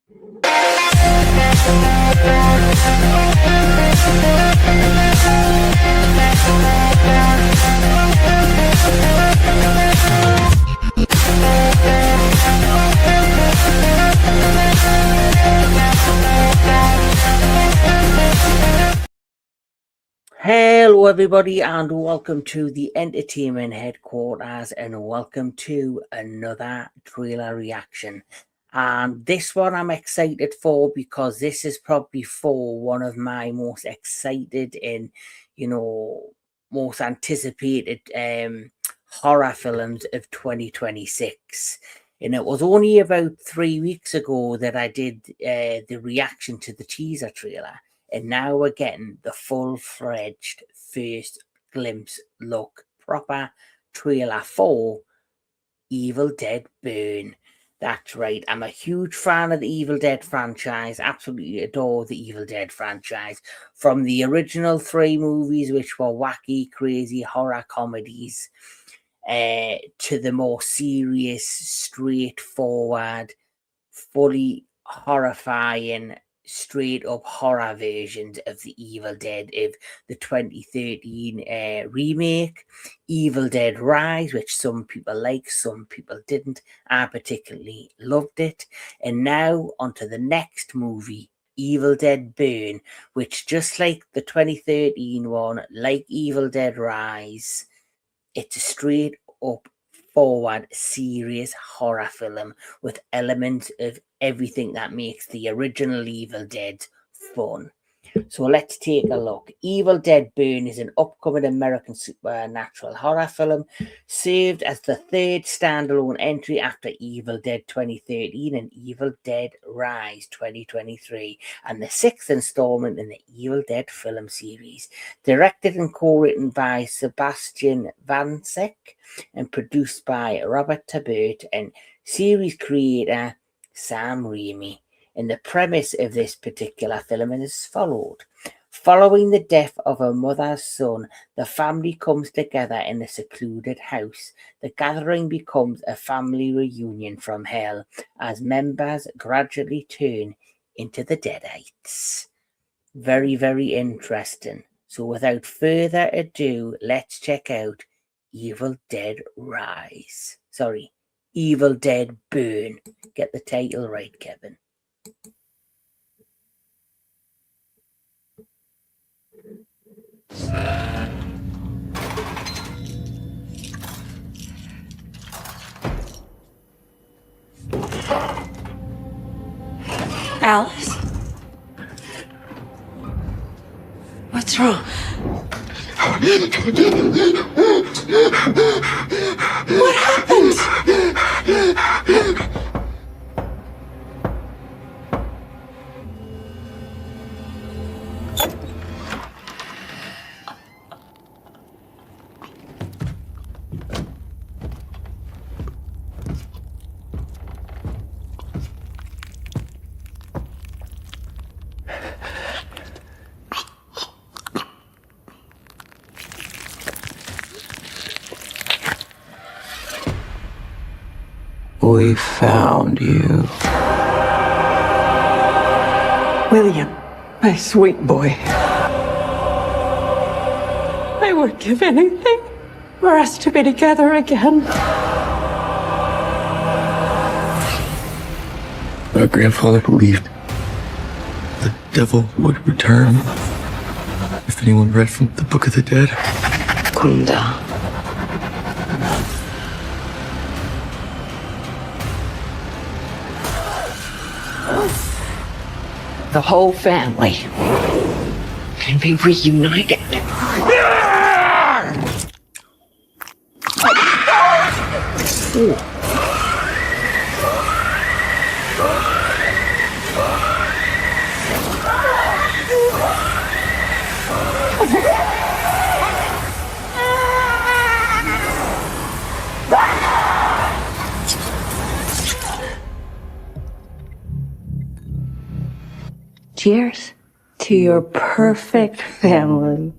Hello everybody and welcome to the entertainment headquarters and welcome to another trailer reaction. And this one I'm excited for because this is probably for one of my most excited and most anticipated horror films of 2026. And it was only about 3 weeks ago that I did the reaction to the teaser trailer. And now we're getting the full-fledged first glimpse look, proper trailer for Evil Dead Burn. That's right, I'm a huge fan of the Evil Dead franchise, absolutely adore the Evil Dead franchise. From the original 3 movies, which were wacky, crazy horror comedies, to the more serious, straightforward, fully horrifying, straight up horror versions of the Evil Dead of the 2013 remake, Evil Dead Rise, which some people like, some people didn't. I particularly loved it. And now onto the next movie, Evil Dead Burn, which just like the 2013 one, like Evil Dead Rise, it's a straight up forward serious horror film with elements of everything that makes the original Evil Dead fun. So let's take a look. Evil Dead Burn is an upcoming American supernatural horror film, served as the 3rd standalone entry after Evil Dead 2013 and Evil Dead Rise 2023, and the 6th installment in the Evil Dead film series. Directed and co-written by Sébastien Vaniček and produced by Robert Tabert and series creator Sam Raimi. And the premise of this particular film is as followed. Following the death of a mother's son, the family comes together in a secluded house. The gathering becomes a family reunion from hell as members gradually turn into the Deadites. Very, very interesting. So without further ado, let's check out Evil Dead Rise. Sorry, Evil Dead Burn. Get the title right, Kevin. Alice? What's wrong? What happened? We found you. William, my sweet boy. I would give anything for us to be together again. My grandfather believed the devil would return if anyone read from the Book of the Dead. Calm down. The whole family can be reunited. Cheers to your perfect family.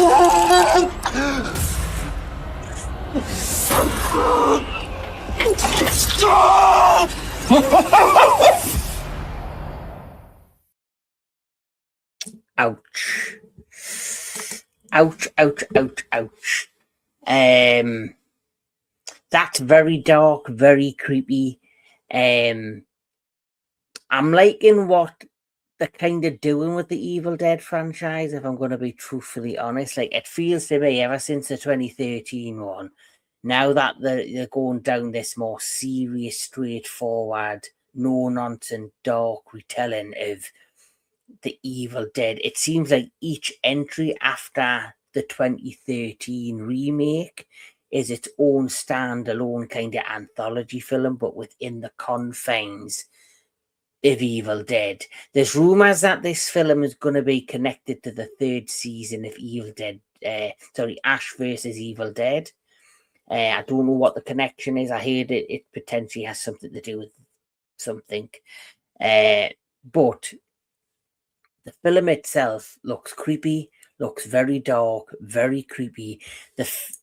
Ouch. Ouch, ouch, ouch, ouch. That's very dark, very creepy. I'm liking what they're kind of doing with the Evil Dead franchise, if I'm going to be truthfully honest. Like, it feels to me, ever since the 2013 one, now that they're going down this more serious, straightforward, no-nonsense, dark retelling of the Evil Dead, it seems like each entry after the 2013 remake is its own standalone kind of anthology film, but within the confines of Evil Dead. There's rumors that this film is going to be connected to the third season of Evil Dead. Ash versus Evil Dead. I don't know what the connection is. I heard it potentially has something to do with something. But the film itself looks creepy, looks very dark, very creepy.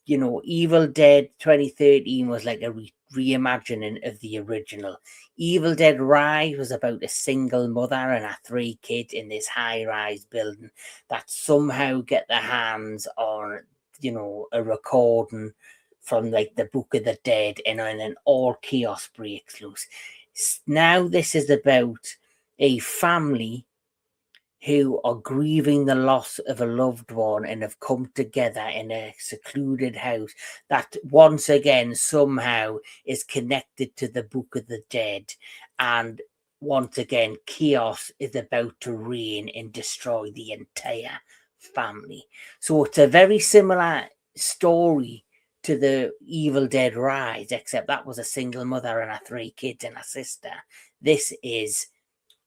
Evil Dead 2013 was like a reimagining of the original. Evil Dead Rise was about a single mother and her 3 kids in this high-rise building that somehow get their hands on, a recording from like the Book of the Dead, and then all chaos breaks loose. Now this is about a family who are grieving the loss of a loved one and have come together in a secluded house that once again somehow is connected to the Book of the Dead. And once again, chaos is about to reign and destroy the entire family. So it's a very similar story to the Evil Dead Rise, except that was a single mother and her 3 kids and a sister. This is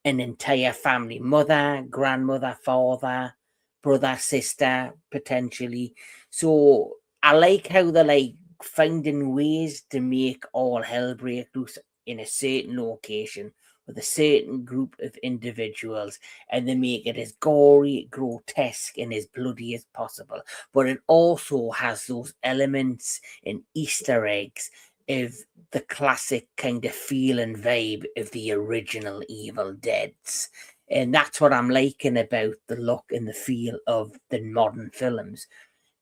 an entire family, mother, grandmother, father, brother, sister, potentially. So I like how they're like finding ways to make all hell break loose in a certain location with a certain group of individuals, and they make it as gory, grotesque, and as bloody as possible. But it also has those elements and Easter eggs of the classic kind of feel and vibe of the original Evil Deads. And that's what I'm liking about the look and the feel of the modern films.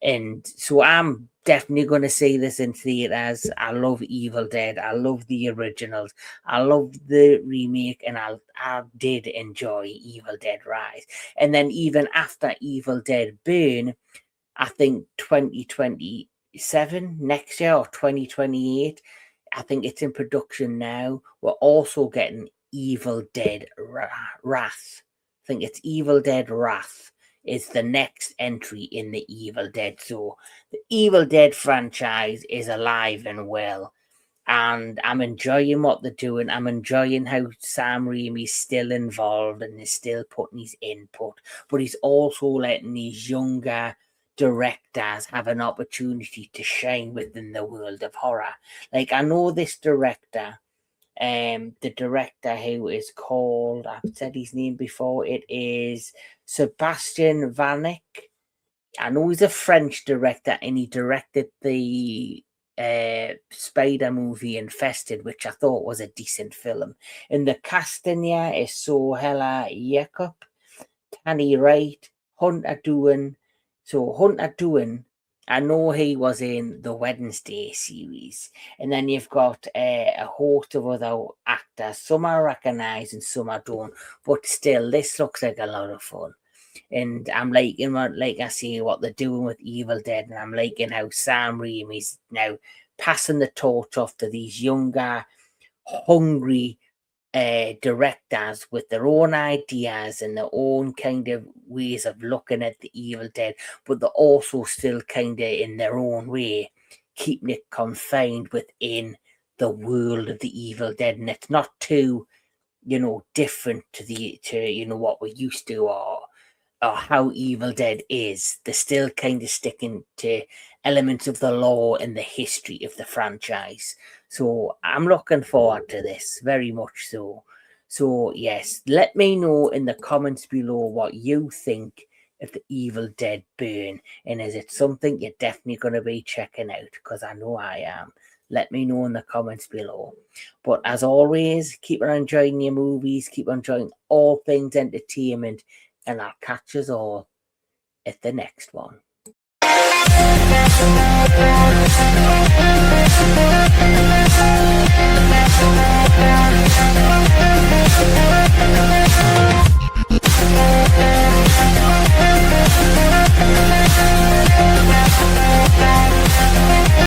And so I'm definitely going to see this in theaters. I love Evil Dead. I love the originals. I love the remake, and I did enjoy Evil Dead Rise. And then even after Evil Dead Burn, I think 2027 next year or 2028, I think it's in production now. We're also getting Evil Dead Wrath. I think it's Evil Dead Wrath is the next entry in the Evil Dead. So the Evil Dead franchise is alive and well, and I'm enjoying what they're doing. I'm enjoying how Sam Raimi's still involved and is still putting his input, but he's also letting these younger directors have an opportunity to shine within the world of horror. Like, I know this director, the director who is called, I've said his name before, it is Sébastien Vaniček. I know he's a French director, and he directed the Spider movie Infested, which I thought was a decent film. And the casting here is Sohela Jacob, Tanny Wright, Hunter Doohan. So Hunter Doohan, I know he was in the Wednesday series. And then you've got a host of other actors. Some I recognise and some I don't. But still, this looks like a lot of fun. And I'm liking like I see what they're doing with Evil Dead, and I'm liking how Sam Raimi's now passing the torch off to these younger, hungry directors with their own ideas and their own kind of ways of looking at the Evil Dead, but they're also still kind of in their own way keeping it confined within the world of the Evil Dead, and it's not too different to what we're used to, or how Evil Dead is. They're still kind of sticking to elements of the lore and the history of the franchise. So I'm looking forward to this, very much so. So yes, let me know in the comments below what you think if the Evil Dead burn, and is it something you're definitely going to be checking out? Because I know I am. Let me know in the comments below. But as always, keep on enjoying your movies, keep on enjoying all things entertainment, and I'll catch us all at the next one.